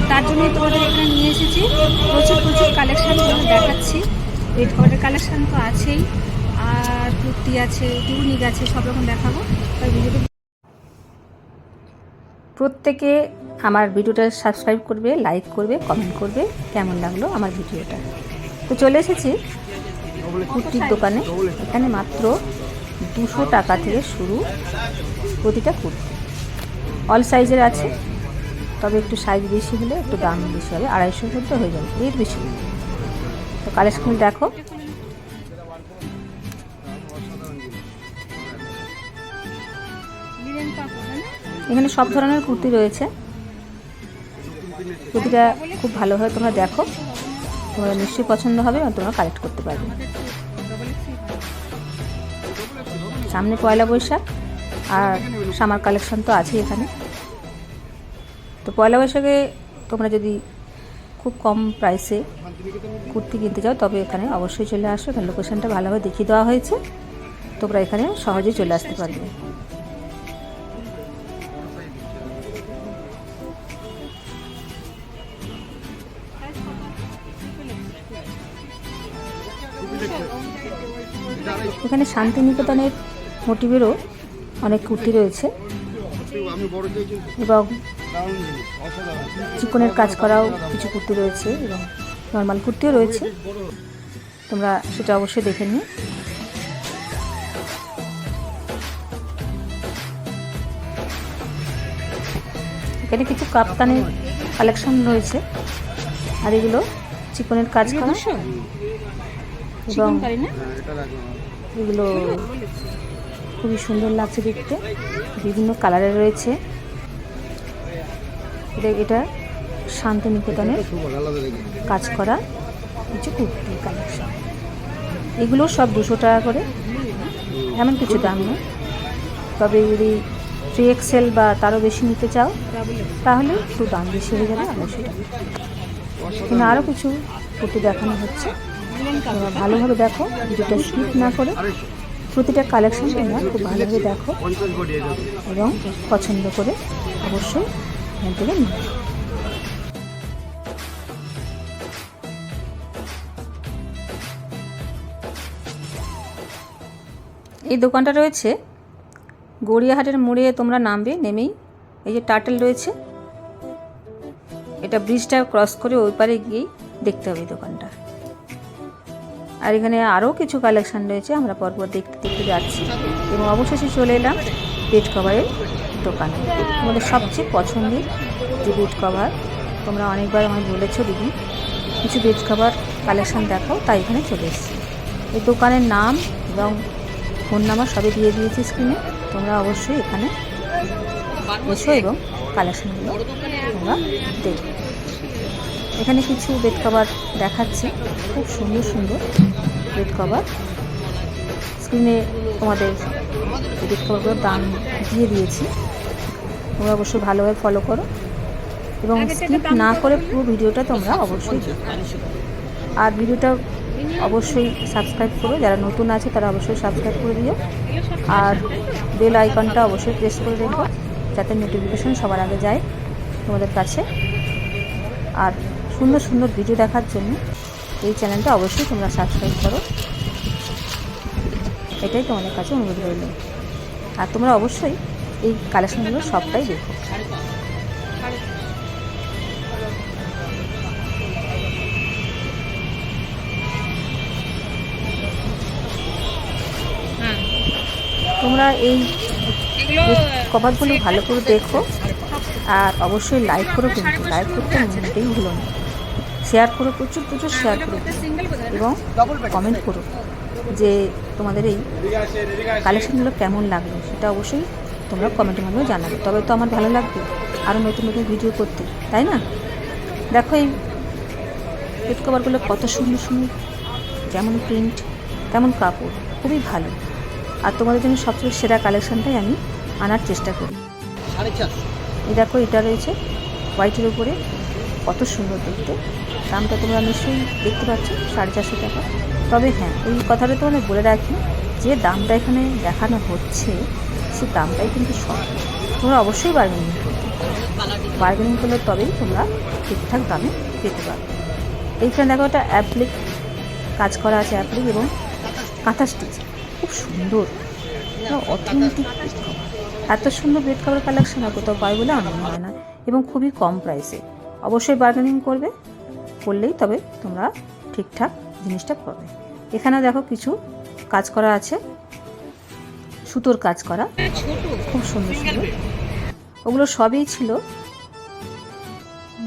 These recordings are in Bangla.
তার জন্যই তোমাদের এখানে নিয়ে এসেছি। প্রচুর প্রচুর কালেকশান তোমাদের দেখাচ্ছি। বেড কভারের কালেকশান তো আছেই, আর কুর্তি আছে, টিউনিক আছে, সব রকম দেখাবো। তাই ভিডিওটা প্রত্যেকে আমার ভিডিওটা সাবস্ক্রাইব করবে, লাইক করবে, কমেন্ট করবে কেমন লাগলো আমার ভিডিওটা। তো চলে এসেছি কুর্তির দোকানে। এখানে মাত্র 200 টাকা থেকে শুরু প্রতিটা কুর্তি। অল সাইজের আছে, তবে একটু সাইজ বেশি হলে একটু দাম বেশি হবে, 250 মধ্যে হয়ে যাবে, এর বেশি। তো কালেকশন দেখো। এখানে সব ধরনের কুর্তি রয়েছে, কুর্তিটা খুব ভালোভাবে তোমরা দেখো, তোমাদের নিশ্চয়ই পছন্দ হবে এবং তোমরা কালেক্ট করতে পারবে। সামনে পয়লা বৈশাখ আর সামার কালেকশন তো আছেই এখানে। তো পয়লা বৈশাখে তোমরা যদি খুব কম প্রাইসে কুর্তি কিনতে চাও তবে এখানে অবশ্যই চলে আসো। এখানে লোকেশনটা ভালোভাবে দেখিয়ে দেওয়া হয়েছে, তোমরা এখানে সহজেই চলে আসতে পারবে। এখানে শান্তিনিকেতনের মোটিভেরও অনেক কুর্তি রয়েছে এবং চিকনের কাজ করাও কিছু কুর্তি রয়েছে এবং নর্মাল কুর্তিও রয়েছে, তোমরা সেটা অবশ্যই দেখে নিও। এখানে কিছু কাপ্তানের কালেকশন রয়েছে, আর এগুলো চিকনের কাজ করা এবং এগুলো খুবই সুন্দর লাগছে দেখতে, বিভিন্ন কালারের রয়েছে। এটা শান্তিনিকেতনের কাজ করা কিছু কুর্তি কালেকশন। এগুলো সব 200 টাকা করে, এমন কিছু দাম নেই। তবে যদি 3XL বা তারও বেশি নিতে চাও তাহলে একটু দাম বেশি হয়ে যাবে, 250 টাকা। কিন্তু আরও কিছু কুর্তি দেখানো হচ্ছে, তোমরা ভালোভাবে দেখো, ভিডিওটা স্কিপ না করে প্রতিটা কালেকশন তোমরা খুব ভালোভাবে দেখো এবং পছন্দ করে অবশ্যই এখান থেকে নিও। এই দোকানটা রয়েছে গড়িয়াহাটের মোড়ে, তোমরা নামবে, নেমেই এই যে টার্টেল রয়েছে, এটা ব্রিজটা ক্রস করে ওই পারে গিয়েই দেখতে হবে এই দোকানটা। আর এখানে আরও কিছু কালেকশান রয়েছে, আমরা পরপর দেখতে দেখতে যাচ্ছি এবং অবশেষে চলে এলাম বেড কভারের দোকানে। তোমাদের সবচেয়ে পছন্দের যে বেড কভার, তোমরা অনেকবার আমায় বলেছো দিদি কিছু বেড কভার কালেকশান দেখাও, তাই এখানে চলে এসেছি। এই দোকানের নাম এবং ফোন নাম্বার সবই দিয়ে দিয়েছি স্ক্রিনে, তোমরা অবশ্যই এখানে এসো এবং কালেকশানগুলো তোমরা দেখো। এখানে কিছু বেড কভার দেখাচ্ছে, খুব সুন্দর সুন্দর বেড কভার। স্ক্রিনে তোমাদের বেড কভারগুলোর দাম দিয়ে দিয়েছি, তোমরা অবশ্যই ভালোভাবে ফলো করো এবং স্কিপ না করে পুরো ভিডিওটা তোমরা অবশ্যই দেখো। আর ভিডিওটা অবশ্যই সাবস্ক্রাইব করো, যারা নতুন আছে তারা অবশ্যই সাবস্ক্রাইব করে দিও, আর বেল আইকনটা অবশ্যই প্রেস করে রেখো যাতে নোটিফিকেশন সবার আগে যায় তোমাদের কাছে। আর সুন্দর সুন্দর ভিডিও দেখার জন্য এই চ্যানেলটা অবশ্যই তোমরা সাবস্ক্রাইব করো, এটাই তোমাদের কাছে অনুরোধ রইল। আর তোমরা অবশ্যই এই কালেকশনগুলো সবটাই দেখো। তোমরা এই কভারগুলো ভালো করে দেখো আর অবশ্যই লাইক করো, কিন্তু লাইক করতে মোটেই ভুলো না। শেয়ার করো, প্রচুর প্রচুর শেয়ার করো এবং কমেন্ট করো যে তোমাদের এই কালেকশনগুলো কেমন লাগলো, সেটা অবশ্যই তোমরা কমেন্টের মাধ্যমে জানাবে, তবে তো আমার ভালো লাগবে আরও নতুন নতুন ভিডিও করতে, তাই না? দেখো এই বেড কভারগুলো কত সুন্দর সুন্দর, যেমন প্রিন্ট তেমন কাপড়, খুবই ভালো। আর তোমাদের জন্য সবচেয়ে সেরা কালেকশানটাই আমি আনার চেষ্টা করি। এই দেখো, এটা রয়েছে হোয়াইটের উপরে, কত সুন্দর দেখতে। দামটা তোমরা নিশ্চয়ই দেখতে পাচ্ছ, 450 টাকা। তবে হ্যাঁ, এই কথাটা তোমাদের বলে রাখি, যে দামটা এখানে দেখানো হচ্ছে সে দামটাই কিন্তু সব, তোমরা অবশ্যই পারবেন। বার্গেনিং করলে তবেই তোমরা ঠিকঠাক দামে পেতে পারবে। এইখানে দেখো একটা অ্যাপ্লিক কাজ করা আছে, অ্যাপ্লিক এবং কাঁথা স্টিচ, খুব সুন্দর অথেন্টিক বেড কভার। এত সুন্দর বেড কভার কালেকশন আর কোথাও পাই বলে আনন্দ হয় না, এবং খুবই কম প্রাইসে। অবশ্যই বার্গেনিং করলেই তবে তোমরা ঠিকঠাক জিনিসটা পাবে। এখানেও দেখো কিছু কাজ করা আছে, সুতোর কাজ করা, খুব সুন্দর সুন্দর। ওগুলো সবই ছিল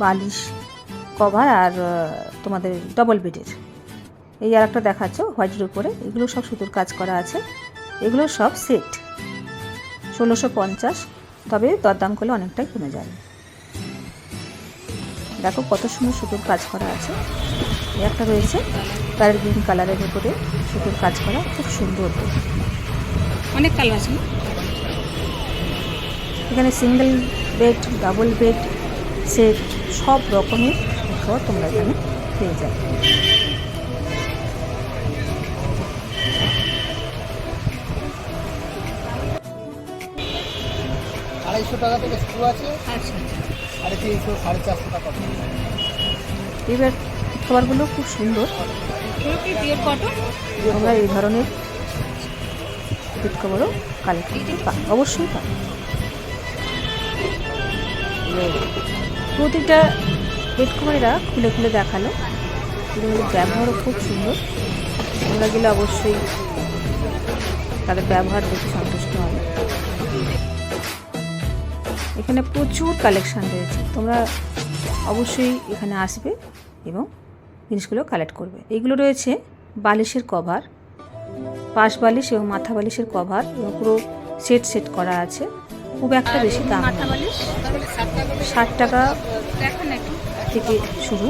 বালিশ কভার আর তোমাদের ডবল বেডের। এই আর একটা দেখাচ্ছ হোয়াইটের উপরে, এগুলো সব সুতোর কাজ করা আছে। এগুলো সব সেট 1650, তবে দরদাম করলে অনেকটাই কমে যাবে। দেখো কত সুন্দর সুতোর কাজ করা আছে। একটা রয়েছে প্যারেট গ্রিন কালারের উপরে সুতোর কাজ করা, খুব সুন্দর, অনেক কালার আছে। এখানে single bed, double bed set, সব রকমের খাবার তোমরা এখানে পেয়ে যাবে। টাকা থেকে শুরু আছে, 350, 450 টাকা। এবার খাবারগুলো খুব সুন্দর। তোমরা এই ধরনের বেড কভারও কালেক্ট করতে পারো, অবশ্যই পাবে। প্রতিটা বেড কভার এরা খুলে খুলে দেখালো, এগুলোর ব্যবহারও খুব সুন্দর। তোমরা গেলে অবশ্যই তাদের ব্যবহার দেখে সন্তুষ্ট হবে। এখানে প্রচুর কালেকশান রয়েছে, তোমরা অবশ্যই এখানে আসবে এবং জিনিসগুলো কালেক্ট করবে। এইগুলো রয়েছে বালিশের কভার, পাশ বালিশ এবং মাথা বালিশের কভার, এবং পুরো সেট করা আছে। খুব একটা বেশি দাম না, 60 টাকা থেকে শুরু,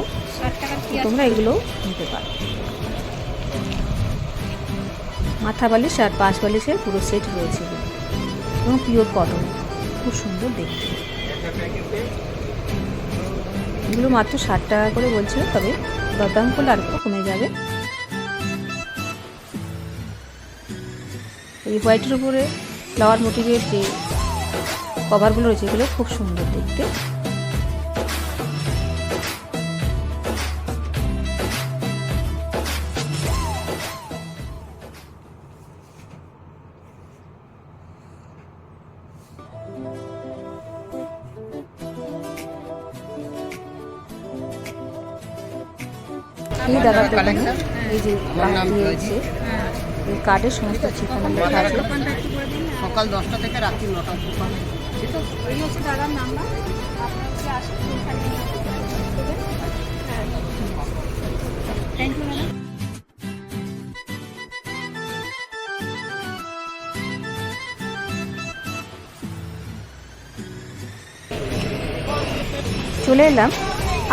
তোমরা এগুলো নিতে পারো। মাথা বালিশ আর পাশ বালিশের পুরো সেট রয়েছে এবং পিওর কটন, খুব সুন্দর দেখতে। এগুলো মাত্র 60 টাকা করে বলছিল, তবে দরদাম করলে আর একটু কমে যাবে। এই হোয়াইটের উপরে ফ্লাওয়ার মোটিভের যে কভারগুলো রয়েছে, এগুলো খুব সুন্দর দেখতে। এই দাদার দোকানে এই যে কার্ড দিয়েছে, এই কার্ডের সমস্ত ঠিকানা লেখা আছে। সকাল 10টা থেকে রাত্রি 9টা দোকান। ঠিক আছে, এই হচ্ছে দাদার নাম্বার। আপনারা আসুন, থ্যাংক ইউ ম্যাডাম। চলে এলাম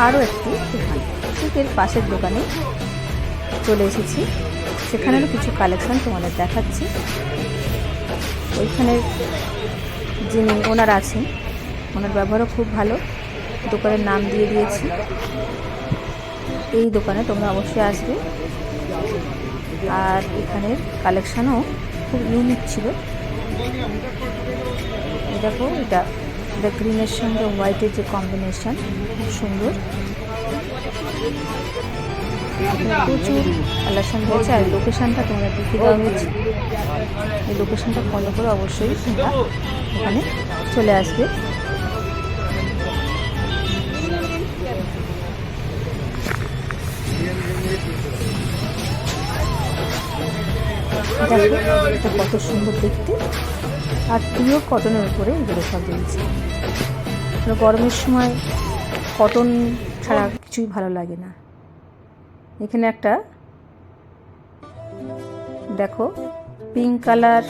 আরও একটি দোকানে, ঠিক এর পাশের দোকানে চলে এসেছি। সেখানেরও কিছু কালেকশান তোমাদের দেখাচ্ছি। ওইখানে যিনি ওনার আছেন, ওনার ব্যবহারও খুব ভালো। দোকানের নাম দিয়ে দিয়েছি। এই দোকানে তোমরা অবশ্যই আসবে। আর এখানের কালেকশানও খুব ইউনিক ছিল। দেখো, এটা গ্রিনের সঙ্গে হোয়াইটের যে কম্বিনেশন, খুব সুন্দর। প্রচুর কালেকশান রয়েছে। আর লোকেশানটা তোমরা দেখে দেওয়া হয়েছে, এই লোকেশানটা ফলো করে অবশ্যই তোমরা ওখানে চলে আসবে। দেখো এটা কত সুন্দর দেখতে, আর পিওর কটনের উপরে এগুলো সব দিয়েছে। গরমের সময় কটন ছাড়া কিছুই ভালো লাগে না। এখানে একটা দেখো পিঙ্ক কালার,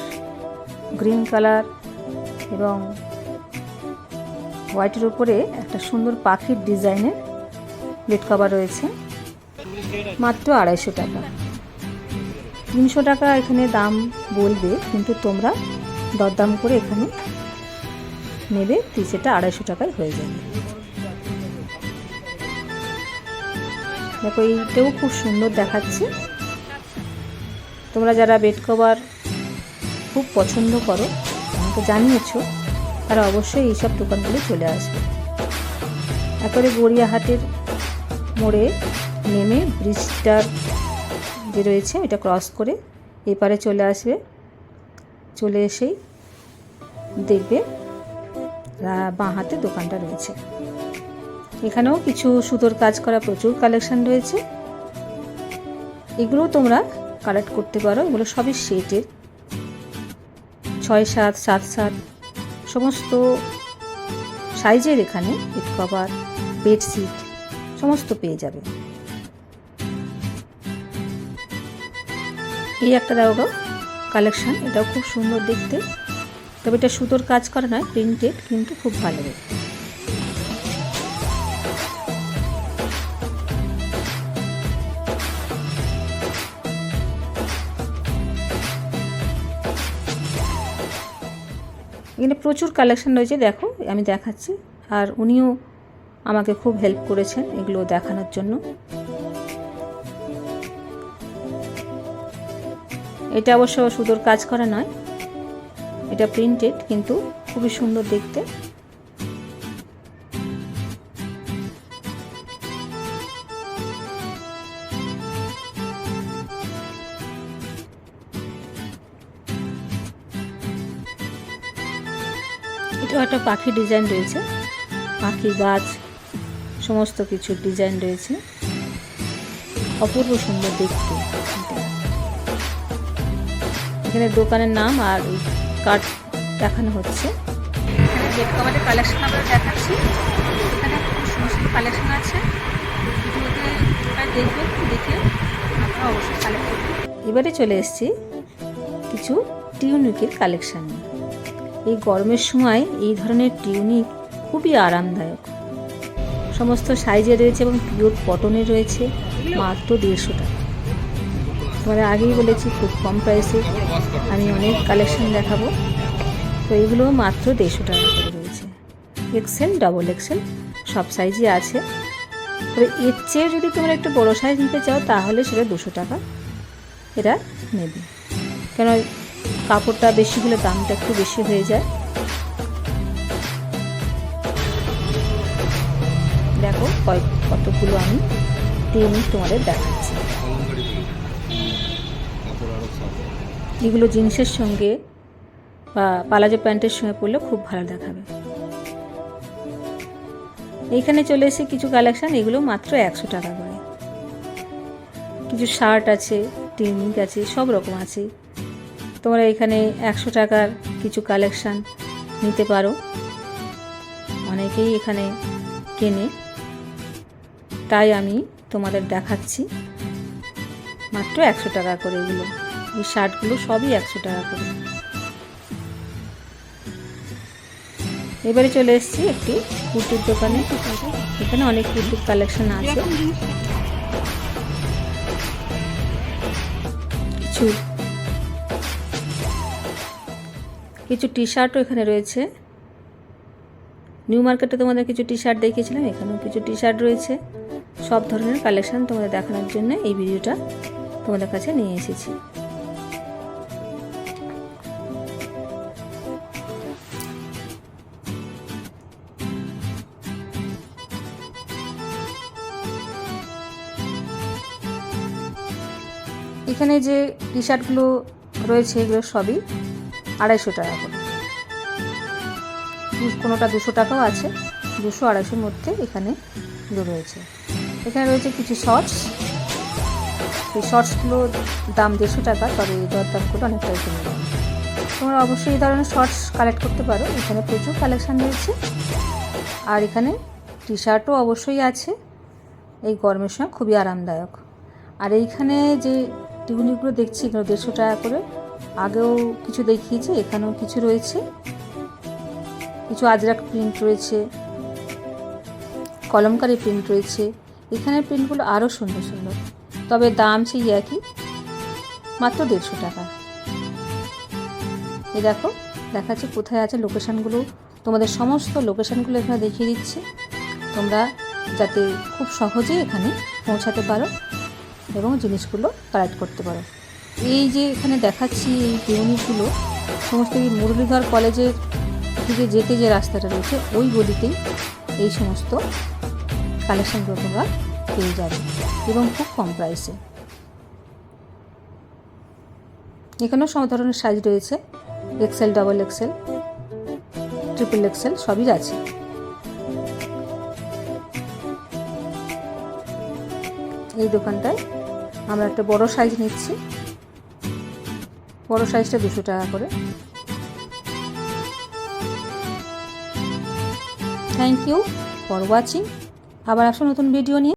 গ্রিন কালার এবং হোয়াইটের উপরে একটা সুন্দর পাখির ডিজাইনের বেড কভার রয়েছে, মাত্র 250 টাকা। 300 টাকা এখানে দাম বলবে, কিন্তু তোমরা দরদাম করে এখানে নেবে, সেটা 250 টাকায় হয়ে যাবে। দেখো এইটাও খুব সুন্দর দেখাচ্ছে। তোমরা যারা বেড কভার খুব পছন্দ করো, আমাকে জানিয়েছো, তারা অবশ্যই এইসব দোকানগুলো চলে আসবে। একেবারে গড়িয়াহাটের মোড়ে নেমে ব্রিজটার যে রয়েছে এটা ক্রস করে এপারে চলে আসবে, চলে এসেই দেখবে বাঁ হাতে দোকানটা রয়েছে। এখানেও কিছু সুতোর কাজ করা প্রচুর কালেকশন রয়েছে, এগুলোও তোমরা কালেক্ট করতে পারো। এগুলো সবই সেটের 6-7, 7-7 সমস্ত সাইজের এখানে বেড কভার, বেডশিট সমস্ত পেয়ে যাবে। এই একটা দেখো কালেকশন, এটাও খুব সুন্দর দেখতে, তবে এটা সুতোর কাজ করা নয়, প্রিন্টেড, কিন্তু খুব ভালো দেখতে। এখানে প্রচুর কালেকশন রয়েছে, দেখো আমি দেখাচ্ছি, আর উনিও আমাকে খুব হেল্প করেছেন এগুলো দেখানোর জন্য। এটা অবশ্য সুতোর কাজ করা নয়, এটা প্রিন্টেড, কিন্তু খুবই সুন্দর দেখতে। এটাও একটা পাখি ডিজাইন রয়েছে, পাখি, গাছ সমস্ত কিছু ডিজাইন রয়েছে, অপূর্ব সুন্দর দেখতে। এখানে দোকানের নাম আর কার্ড দেখানো হচ্ছে। এখানে বেড কভারের কালেকশন আমরা দেখাচ্ছি, এখানে খুব সুন্দর কালেকশন আছে, ভিডিওতে দেখবেন, দেখে আপনারা অবশ্যই কালেক্ট করবেন। এবারে চলে এসেছি কিছু টিউনিকের কালেকশন নিয়ে। এই গরমের সময় এই ধরনের টিউনিক খুবই আরামদায়ক, সমস্ত সাইজে রয়েছে এবং পিওর কটনে রয়েছে, মাত্র 150 টাকা। তোমাদের আগেই বলেছি খুব কম প্রাইসে আমি অনেক কালেকশন দেখাবো, তো এগুলো মাত্র 150 টাকা করে রয়েছে। এক্সেল, ডবল এক্সেল সব সাইজই আছে, তবে এর চেয়ে যদি তোমরা একটু বড়ো সাইজ নিতে চাও তাহলে সেটা 200 টাকা এরা নেবে, কেন কাপড়টা বেশি হলে দামটা একটু বেশি হয়ে যায়। দেখো কতগুলো আমি টিউনিক তোমাদের দেখাচ্ছি। এগুলো জিন্সের সঙ্গে বা পালাজো প্যান্টের সঙ্গে পরলে খুব ভালো দেখাবে। এইখানে চলে এসে কিছু কালেকশন, এগুলো মাত্র 100 টাকা করে। কিছু শার্ট আছে, টিউনিক আছে, সব রকম আছে। তোমরা এখানে 100 টাকার কিছু কালেকশন নিতে পারো, অনেকেই এখানে কেনে, তাই আমি তোমাদের দেখাচ্ছি মাত্র 100 টাকা করে। এগুলো এই শার্টগুলো সবই 100 টাকা করে। এবারে চলে এসেছি একটি কুর্তির দোকানে, এখানে অনেক কুর্তির কালেকশন আছে। কিছু টি শার্টও এখানে রয়েছে। নিউ মার্কেটে তোমাদের কিছু টি শার্ট দেখিয়েছিলাম, এখানেও কিছু টি শার্ট রয়েছে। সব ধরনের কালেকশন তোমাদের দেখানোর জন্য এই ভিডিওটা তোমাদের কাছে নিয়ে এসেছি। এখানে যে টি শার্টগুলো রয়েছে এগুলো সবই 250 টাকা করে, কোনোটা 200 টাকাও আছে, 200-250 মধ্যে এখানে রয়েছে। এখানে রয়েছে কিছু শর্টস, এই শর্টসগুলো দাম 150 টাকা, তবে দরদাম করে অনেকটাই কমে যাবে। তোমরা অবশ্যই এই ধরনের শর্টস কালেক্ট করতে পারো, এখানে প্রচুর কালেকশান রয়েছে। আর এখানে টি শার্টও অবশ্যই আছে, এই গরমের সময় খুবই আরামদায়ক। আর এইখানে যে টিউনিকগুলো দেখছি এগুলো 150 টাকা করে, আগেও কিছু দেখিয়েছি, এখানেও কিছু রয়েছে। কিছু আজরাক প্রিন্ট রয়েছে, কলমকারি প্রিন্ট রয়েছে। এখানের প্রিন্টগুলো আরও সুন্দর সুন্দর, তবে দাম সেই একই, মাত্র 150 টাকা। এই দেখো দেখাচ্ছে কোথায় আছে লোকেশানগুলো, তোমাদের সমস্ত লোকেশানগুলো এখানে দেখিয়ে দিচ্ছি, তোমরা যাতে খুব সহজেই এখানে পৌঁছাতে পারো এবং জিনিসগুলো কালেক্ট করতে পারো। এই যে এখানে দেখাচ্ছি এই টিউনিকগুলো সমস্ত এই মুরলীধর কলেজের দিকে যেতে যে রাস্তাটা রয়েছে ওই গলিতেই এই সমস্ত কালেকশানগুলো তোমরা পেয়ে যাবে এবং খুব কম প্রাইসে। এখানেও সব ধরনের সাইজ রয়েছে, XL, double XL, triple XL সবই আছে। এই দোকানটায় আমরা একটা বড় সাইজ নিচ্ছি, বড় সাইজটা 200 টাকা করে। Thank you for watching. আবার আসো নতুন ভিডিও নিয়ে।